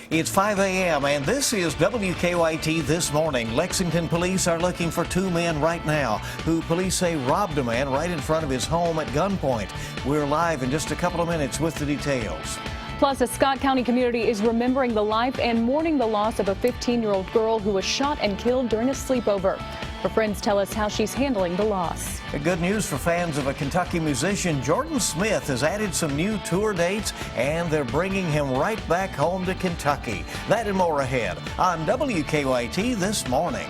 It's 5 a.m. and this is WKYT This Morning. Lexington police are looking for two men right now who police say robbed a man right in front of his home at gunpoint. We're live in just a couple of minutes with the details. Plus, a Scott County community is remembering the life and mourning the loss of a 15-year-old girl who was shot and killed during a sleepover. Her friends tell us how she's handling the loss. Good news for fans of a Kentucky musician. Jordan Smith has added some new tour dates, and they're bringing him right back home to Kentucky. That and more ahead on WKYT This Morning.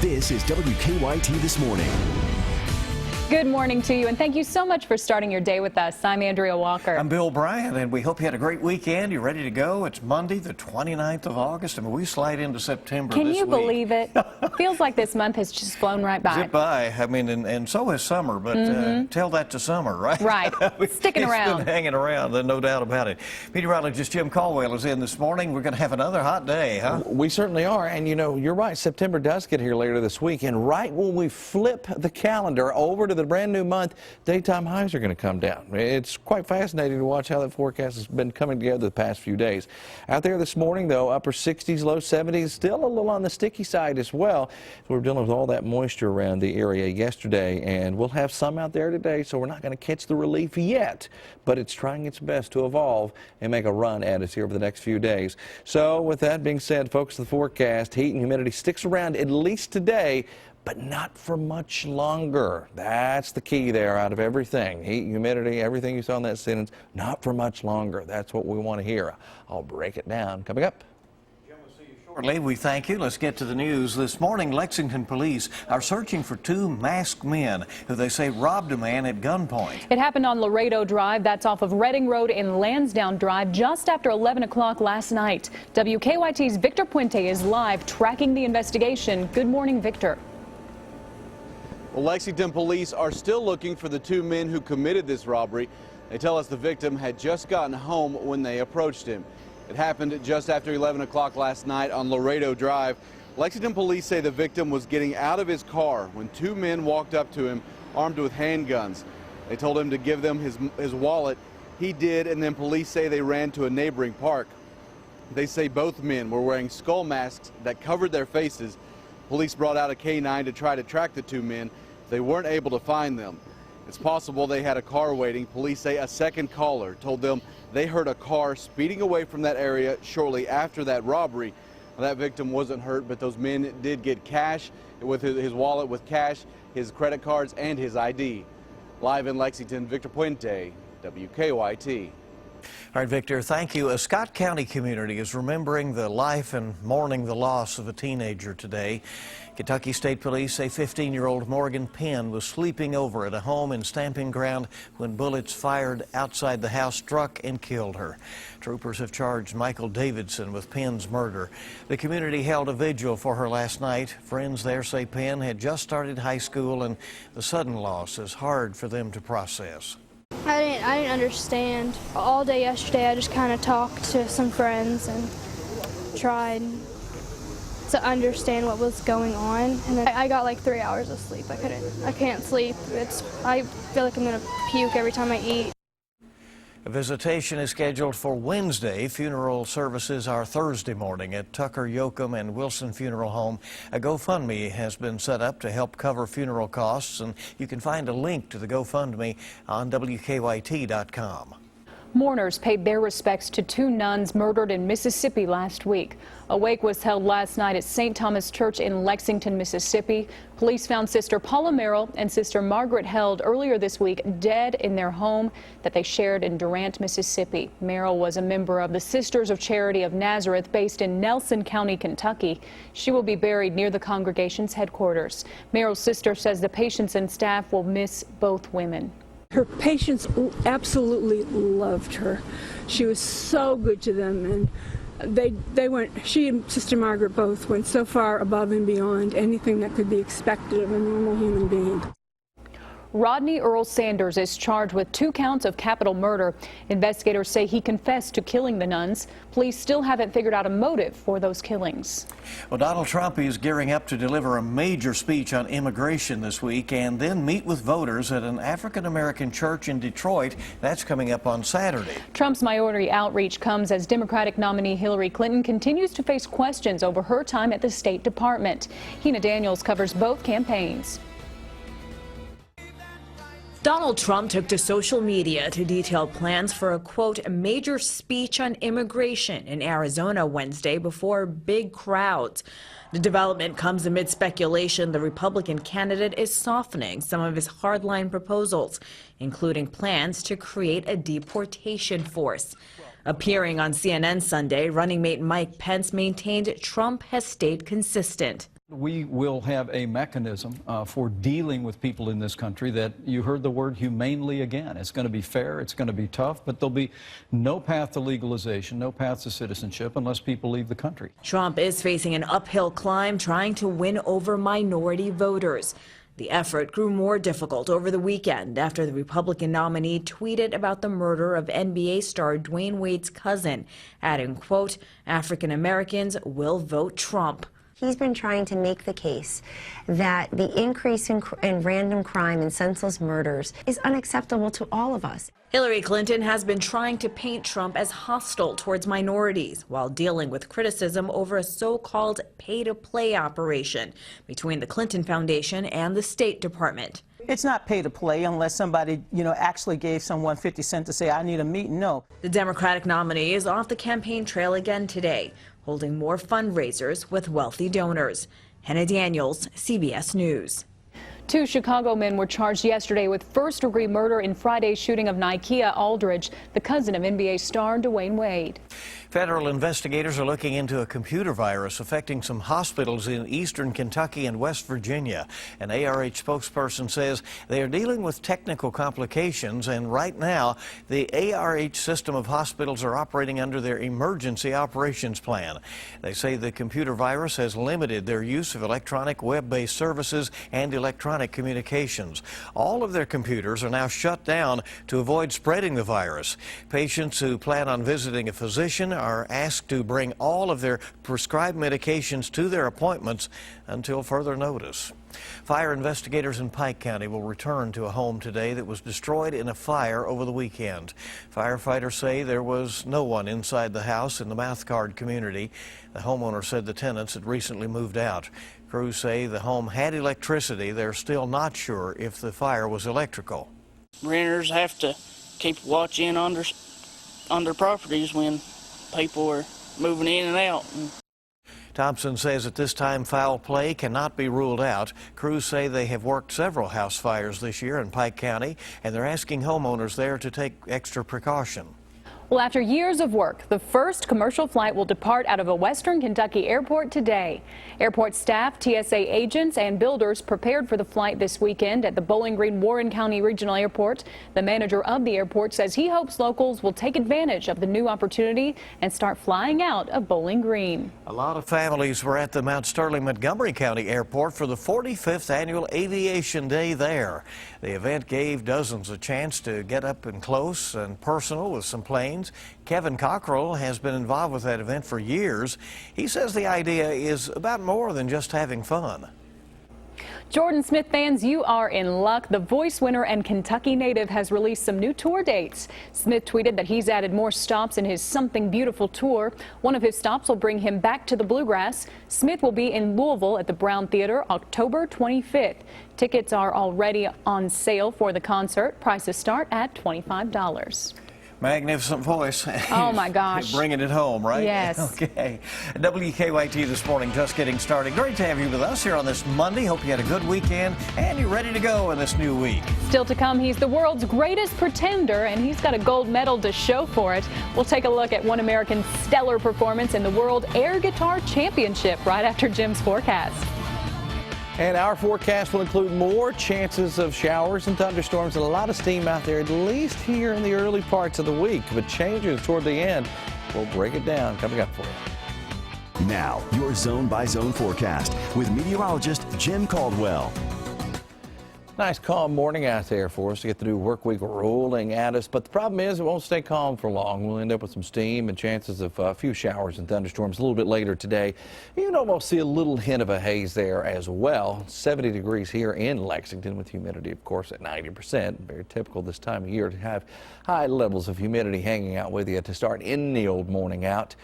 This is WKYT This Morning. Good morning to you, and thank you so much for starting your day with us. I'm Andrea Walker. I'm Bill Bryant, and we hope you had a great weekend. You ready to go? It's Monday, the 29th of August. I mean, we slide into September this week. Can you believe it? Feels like this month has just flown right by. Zip by. I mean, and so has summer, but tell that to summer, right? Right. Sticking around. It's been hanging around, no doubt about it. Meteorologist Jim Caldwell is in this morning. We're going to have another hot day, huh? We certainly are, and you know, you're right. September does get here later this week, and right when we flip the calendar over to the brand new month, daytime highs are going to come down. It's quite fascinating to watch how that forecast has been coming together the past few days. Out there this morning, though, upper 60s, low 70s, still a little on the sticky side as well. We're dealing with all that moisture around the area yesterday, and we'll have some out there today, so we're not going to catch the relief yet, but it's trying its best to evolve and make a run at us here over the next few days. So with that being said, folks, the forecast, heat and humidity sticks around at least today, but not for much longer. That's the key there out of everything. Heat, humidity, everything you saw in that sentence, not for much longer. That's what we want to hear. I'll break it down coming up. Shortly, we thank you. Let's get to the news. This morning, Lexington police are searching for two masked men who they say robbed a man at gunpoint. It happened on Laredo Drive. That's off of Reading Road in Lansdowne Drive just after 11 o'clock last night. WKYT's Victor Puente is live tracking the investigation. Good morning, Victor. Well, Lexington police are still looking for the two men who committed this robbery. They tell us the victim had just gotten home when they approached him. It happened just after 11 o'clock last night on Laredo Drive. Lexington police say the victim was getting out of his car when two men walked up to him armed with handguns. They told him to give them his wallet. He did, and then police say they ran to a neighboring park. They say both men were wearing skull masks that covered their faces. Police brought out a K-9 to try to track the two men. They weren't able to find them. It's possible they had a car waiting. Police say a second caller told them they heard a car speeding away from that area shortly after that robbery. Well, that victim wasn't hurt, but those men did get cash, with his wallet with cash, his credit cards, and his ID. Live in Lexington, Victor Puente, WKYT. All right, Victor, thank you. A Scott County community is remembering the life and mourning the loss of a teenager today. Kentucky State Police say 15-year-old Morgan Penn was sleeping over at a home in Stamping Ground when bullets fired outside the house struck and killed her. Troopers have charged Michael Davidson with Penn's murder. The community held a vigil for her last night. Friends there say Penn had just started high school, and the sudden loss is hard for them to process. I didn't understand. All day yesterday I just kind of talked to some friends and tried to understand what was going on. And then I got like 3 hours of sleep. I can't sleep. I feel like I'm gonna puke every time I eat. A visitation is scheduled for Wednesday. Funeral services are Thursday morning at Tucker, Yoakum, and Wilson Funeral Home. A GoFundMe has been set up to help cover funeral costs, and you can find a link to the GoFundMe on WKYT.com. Mourners paid their respects to two nuns murdered in Mississippi last week. A wake was held last night at St. Thomas Church in Lexington, Mississippi. Police found Sister Paula Merrill and Sister Margaret Held earlier this week dead in their home that they shared in Durant, Mississippi. Merrill was a member of the Sisters of Charity of Nazareth based in Nelson County, Kentucky. She will be buried near the congregation's headquarters. Merrill's sister says the patients and staff will miss both women. Her patients absolutely loved her. She was so good to them, and she and Sister Margaret both went so far above and beyond anything that could be expected of a normal human being. Rodney Earl Sanders is charged with 2 counts of capital murder. Investigators say he confessed to killing the nuns. Police still haven't figured out a motive for those killings. Well, Donald Trump is gearing up to deliver a major speech on immigration this week and then meet with voters at an African-American church in Detroit. That's coming up on Saturday. Trump's minority outreach comes as Democratic nominee Hillary Clinton continues to face questions over her time at the State Department. Hina Daniels covers both campaigns. Donald Trump took to social media to detail plans for a, quote, major speech on immigration in Arizona Wednesday before big crowds. The development comes amid speculation the Republican candidate is softening some of his hardline proposals, including plans to create a deportation force. Appearing on CNN Sunday, running mate Mike Pence maintained Trump has stayed consistent. We will have a mechanism for dealing with people in this country that you heard the word humanely again. It's going to be fair, it's going to be tough, but there'll be no path to legalization, no path to citizenship unless people leave the country. Trump is facing an uphill climb trying to win over minority voters. The effort grew more difficult over the weekend after the Republican nominee tweeted about the murder of NBA star Dwayne Wade's cousin, adding, quote, African Americans will vote Trump. He's been trying to make the case that the increase in random crime and senseless murders is unacceptable to all of us. Hillary Clinton has been trying to paint Trump as hostile towards minorities while dealing with criticism over a so-called pay-to-play operation between the Clinton Foundation and the State Department. It's not pay to play unless somebody, actually gave someone 50 cents to say, I need a meeting. No. The Democratic nominee is off the campaign trail again today, holding more fundraisers with wealthy donors. Hina Daniels, CBS News. 2 Chicago men were charged yesterday with first-degree murder in Friday's shooting of Nikia Aldridge, the cousin of NBA star Dwayne Wade. Federal investigators are looking into a computer virus affecting some hospitals in eastern Kentucky and West Virginia. An ARH spokesperson says they are dealing with technical complications, and right now the ARH system of hospitals are operating under their emergency operations plan. They say the computer virus has limited their use of electronic web-based services and electronic communications. All of their computers are now shut down to avoid spreading the virus. Patients who plan on visiting a physician are asked to bring all of their prescribed medications to their appointments until further notice. Fire investigators in Pike County will return to a home today that was destroyed in a fire over the weekend. Firefighters say there was no one inside the house in the Mouthguard community. The homeowner said the tenants had recently moved out. Crews say the home had electricity. They're still not sure if the fire was electrical. Renters have to keep watching on their properties when people are moving in and out. Thompson says at this time foul play cannot be ruled out. Crews say they have worked several house fires this year in Pike County, and they're asking homeowners there to take extra precaution. Well, after years of work, the first commercial flight will depart out of a western Kentucky airport today. Airport staff, TSA agents, and builders prepared for the flight this weekend at the Bowling Green Warren County Regional Airport. The manager of the airport says he hopes locals will take advantage of the new opportunity and start flying out of Bowling Green. A lot of families were at the Mount Sterling Montgomery County Airport for the 45th annual Aviation Day there. The event gave dozens a chance to get up and close and personal with some planes. Kevin Cockrell has been involved with that event for years. He says the idea is about more than just having fun. Jordan Smith fans, you are in luck. The Voice winner and Kentucky native has released some new tour dates. Smith tweeted that he's added more stops in his Something Beautiful tour. One of his stops will bring him back to the Bluegrass. Smith will be in Louisville at the Brown Theater October 25th. Tickets are already on sale for the concert. Prices start at $25. Magnificent voice. Oh my gosh. Bringing it home, right? Yes. Okay. WKYT this morning, just getting started. Great to have you with us here on this Monday. Hope you had a good weekend and you're ready to go in this new week. Still to come, he's the world's greatest pretender, and he's got a gold medal to show for it. We'll take a look at one American's stellar performance in the World Air Guitar Championship right after Jim's forecast. And our forecast will include more chances of showers and thunderstorms and a lot of steam out there, at least here in the early parts of the week. But changes toward the end. We'll break it down coming up for you. Now, your zone-by-zone forecast with meteorologist Jim Caldwell. Nice calm morning out there for us to get the new work week rolling at us. But the problem is it won't stay calm for long. We'll end up with some steam and chances of a few showers and thunderstorms a little bit later today. You can almost see a little hint of a haze there as well. 70 degrees here in Lexington with humidity, of course, at 90%. Very typical this time of year to have high levels of humidity hanging out with you to start any old morning out.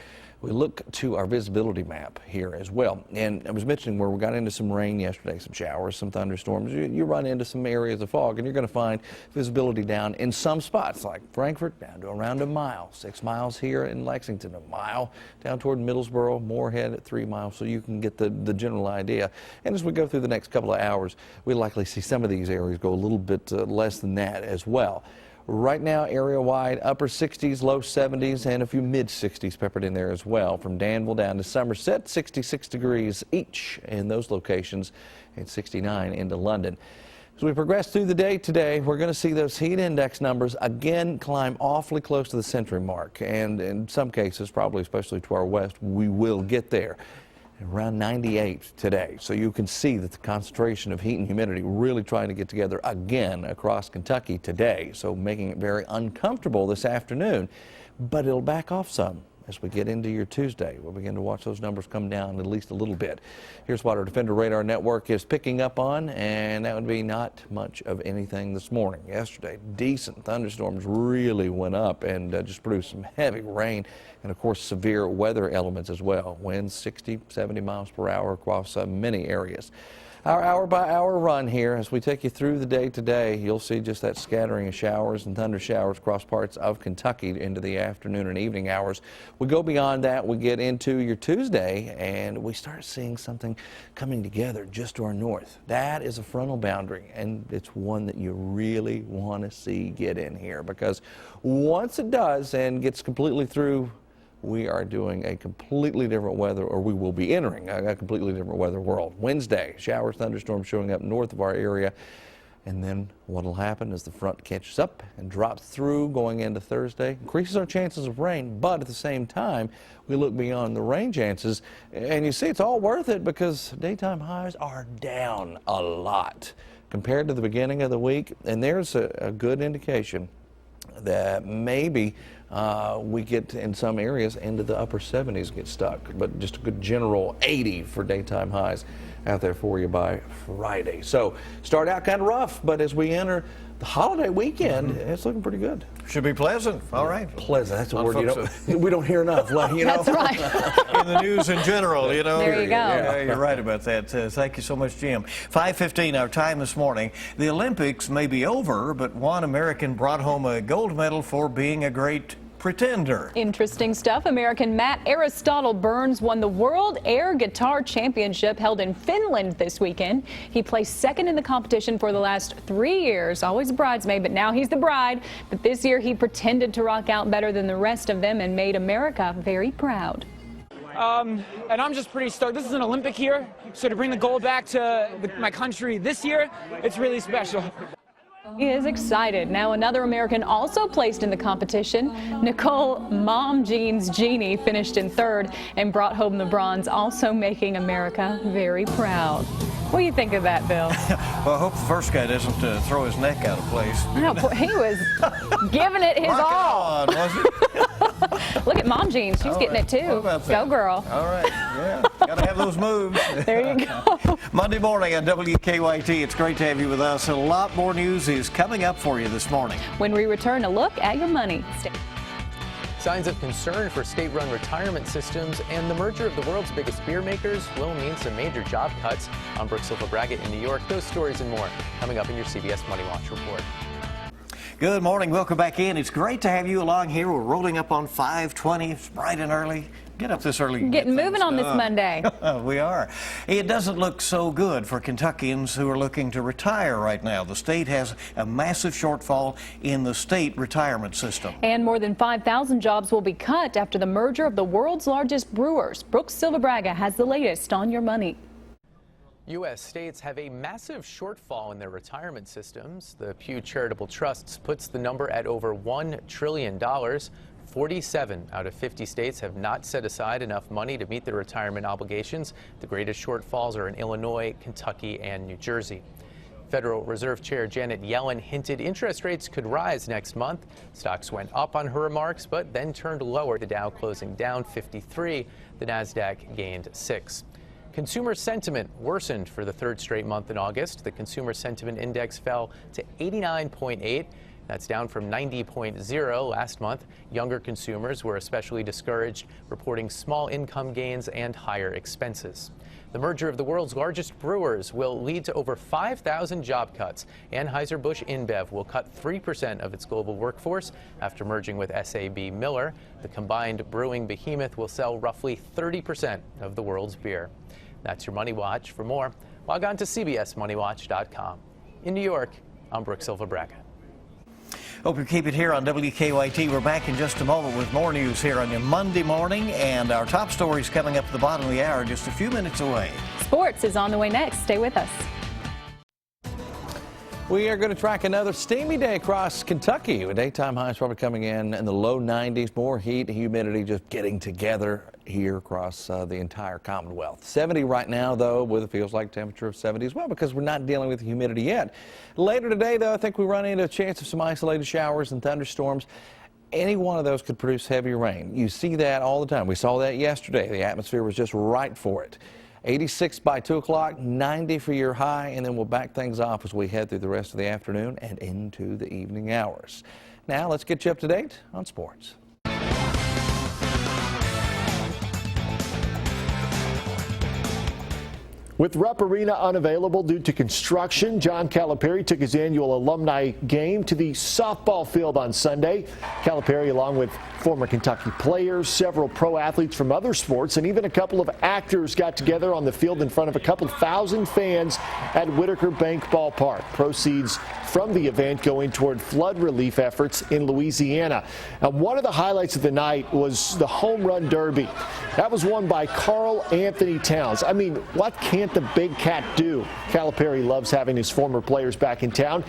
We look to our visibility map here as well. And I was mentioning where we got into some rain yesterday, some showers, some thunderstorms. You run into some areas of fog, and you're going to find visibility down in some spots, like Frankfort, down to around a mile. 6 miles here in Lexington, a mile down toward Middlesboro, Moorhead at 3 miles, so you can get the general idea. And as we go through the next couple of hours, we'll likely see some of these areas go a little bit less than that as well. Right now, area-wide, upper 60s, low 70s, and a few mid-60s peppered in there as well. From Danville down to Somerset, 66 degrees each in those locations, and 69 into London. As we progress through the day today, we're going to see those heat index numbers again climb awfully close to the century mark. And in some cases, probably especially to our west, we will get there. Around 98 today. So you can see that the concentration of heat and humidity really trying to get together again across Kentucky today. So making it very uncomfortable this afternoon, but it'll back off some as we get into your Tuesday. We'll begin to watch those numbers come down at least a little bit. Here's what our Defender Radar Network is picking up on, and that would be not much of anything this morning. Yesterday, decent thunderstorms really went up and just produced some heavy rain and, of course, severe weather elements as well. Winds 60, 70 miles per hour across many areas. Our hour-by-hour run here, as we take you through the day today, you'll see just that scattering of showers and thunder showers across parts of Kentucky into the afternoon and evening hours. We go beyond that, we get into your Tuesday, and we start seeing something coming together just to our north. That is a frontal boundary, and it's one that you really want to see get in here, because once it does and gets completely through, we are doing a completely different weather, or we will be entering a completely different weather world. Wednesday, showers, thunderstorms showing up north of our area. And then what will happen is the front catches up and drops through going into Thursday, increases our chances of rain, but at the same time, we look beyond the rain chances, and you see it's all worth it because daytime highs are down a lot compared to the beginning of the week. And there's a good indication that maybe we get in some areas into the upper 70s get stuck, but just a good general 80 for daytime highs out there for you by Friday. So start out kind of rough, but as we enter the holiday weekend, it's looking pretty good. Should be pleasant. All right. Pleasant. That's a word we don't hear enough. You know? That's right. In the news in general, you know. There you go. Yeah, you're right about that. Thank you so much, Jim. 5:15 our time this morning. The Olympics may be over, but one American brought home a gold medal for being a great pretender. Interesting stuff. American Matt Aristotle Burns won the World Air Guitar Championship held in Finland this weekend. He placed second in the competition for the last 3 years, always a bridesmaid, but now he's the bride. But this year he pretended to rock out better than the rest of them and made America very proud. And I'm just pretty stoked. This is an Olympic year, so to bring the gold back to my country this year, it's really special. He is excited. Now another American also placed in the competition. Nicole Mom Jeans Jeannie finished in third and brought home the bronze, also making America very proud. What do you think of that, Bill? Well, I hope the first guy doesn't throw his neck out of place. No, he was giving it his all. On, was it? Look at Mom Jeans. She's getting it too. Go, girl. All right. Yeah. Got to have those moves. There you go. Monday morning on WKYT. It's great to have you with us. A lot more news is coming up for you this morning. When we return, a look at your money. Signs of concern for state-run retirement systems and the merger of the world's biggest beer makers will mean some major job cuts. I'm Brooke Silva-Braggett in New York. Those stories and more coming up in your CBS Money Watch report. Good morning. Welcome back in. It's great to have you along here. We're rolling up on 5:20. It's bright and early. Get up this early. Getting moving on this Monday. We are. It doesn't look so good for Kentuckians who are looking to retire right now. The state has a massive shortfall in the state retirement system. And more than 5,000 jobs will be cut after the merger of the world's largest brewers. Brooke Silva-Braggett has the latest on your money. U.S. states have a massive shortfall in their retirement systems. The Pew Charitable Trusts puts the number at over $1 trillion. 47 out of 50 states have not set aside enough money to meet their retirement obligations. The greatest shortfalls are in Illinois, Kentucky, and New Jersey. Federal Reserve Chair Janet Yellen hinted interest rates could rise next month. Stocks went up on her remarks, but then turned lower. The Dow closing down 53. The Nasdaq gained 6. Consumer sentiment worsened for the third straight month in August. The Consumer Sentiment Index fell to 89.8. That's down from 90.0 last month. Younger consumers were especially discouraged, reporting small income gains and higher expenses. The merger of the world's largest brewers will lead to over 5,000 job cuts. Anheuser-Busch InBev will cut 3% of its global workforce after merging with SAB Miller. The combined brewing behemoth will sell roughly 30% of the world's beer. That's your Money Watch. For more, log on to CBSMoneyWatch.com. In New York, I'm Brooke Silva-Braga. Hope you keep it here on WKYT. We're back in just a moment with more news here on your Monday morning, and our top stories coming up at the bottom of the hour just a few minutes away. Sports is on the way next. Stay with us. We are going to track another steamy day across Kentucky with daytime highs probably coming in the low 90s. More heat, humidity just getting together here across the entire Commonwealth. 70 right now, though, with a feels like temperature of 70 as well, because we're not dealing with humidity yet. Later today, though, I think we run into a chance of some isolated showers and thunderstorms. Any one of those could produce heavy rain. You see that all the time. We saw that yesterday. The atmosphere was just right for it. 86 by 2 o'clock, 90 for your high, and then we'll back things off as we head through the rest of the afternoon and into the evening hours. Now, let's get you up to date on sports. With Rupp Arena unavailable due to construction, John Calipari took his annual alumni game to the softball field on Sunday. Calipari, along with former Kentucky players, several pro athletes from other sports, and even a couple of actors got together on the field in front of a couple thousand fans at Whitaker Bank Ballpark. Proceeds from the event going toward flood relief efforts in Louisiana. Now, one of the highlights of the night was the home run derby. That was won by Carl Anthony Towns. I mean, what can't the big cat do? Calipari loves having his former players back in town,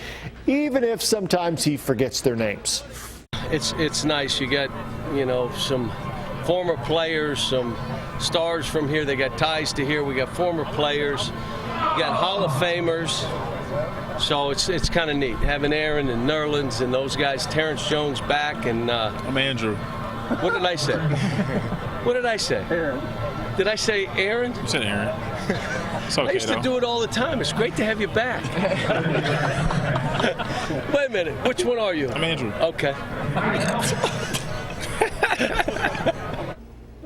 even if sometimes he forgets their names. It's nice. You got, some former players, some stars from here. They got ties to here. We got former players. You got Hall of Famers. So it's kind of neat having Aaron and Nerlens and those guys. Terrence Jones back, and I'm Andrew. What did I say? What did I say? Aaron. Did I say Aaron? You said Aaron. It's okay, I used to do it all the time. It's great to have you back. Wait a minute. Which one are you? I'm Andrew. Okay.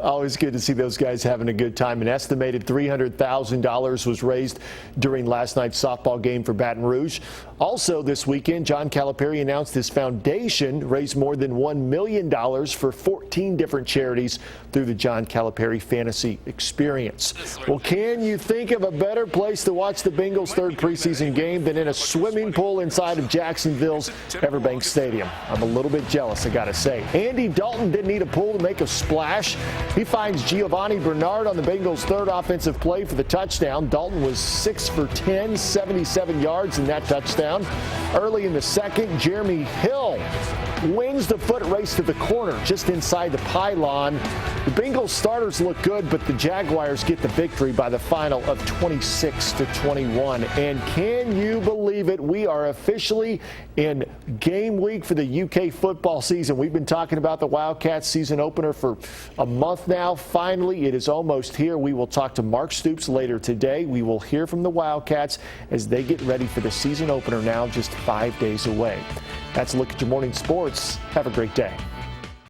Always good to see those guys having a good time. An estimated $300,000 was raised during last night's softball game for Baton Rouge. Also this weekend, John Calipari announced his foundation raised more than $1 million for 14 different charities through the John Calipari Fantasy Experience. Well, can you think of a better place to watch the Bengals' third preseason game than in a swimming pool inside of Jacksonville's Everbank Stadium? I'm a little bit jealous, I gotta say. Andy Dalton didn't need a pool to make a splash. He finds Giovanni Bernard on the Bengals' third offensive play for the touchdown. Dalton was 6 for 10, 77 yards in that touchdown. Early in the second, Jeremy Hill wins the foot race to the corner just inside the pylon. The Bengals starters look good, but the Jaguars get the victory by the final of 26-21. And can you believe it? We are officially in game week for the UK football season. We've been talking about the Wildcats season opener for a month now. Finally, it is almost here. We will talk to Mark Stoops later today. We will hear from the Wildcats as they get ready for the season opener now just 5 days away. That's a look at your morning sports. Have a great day.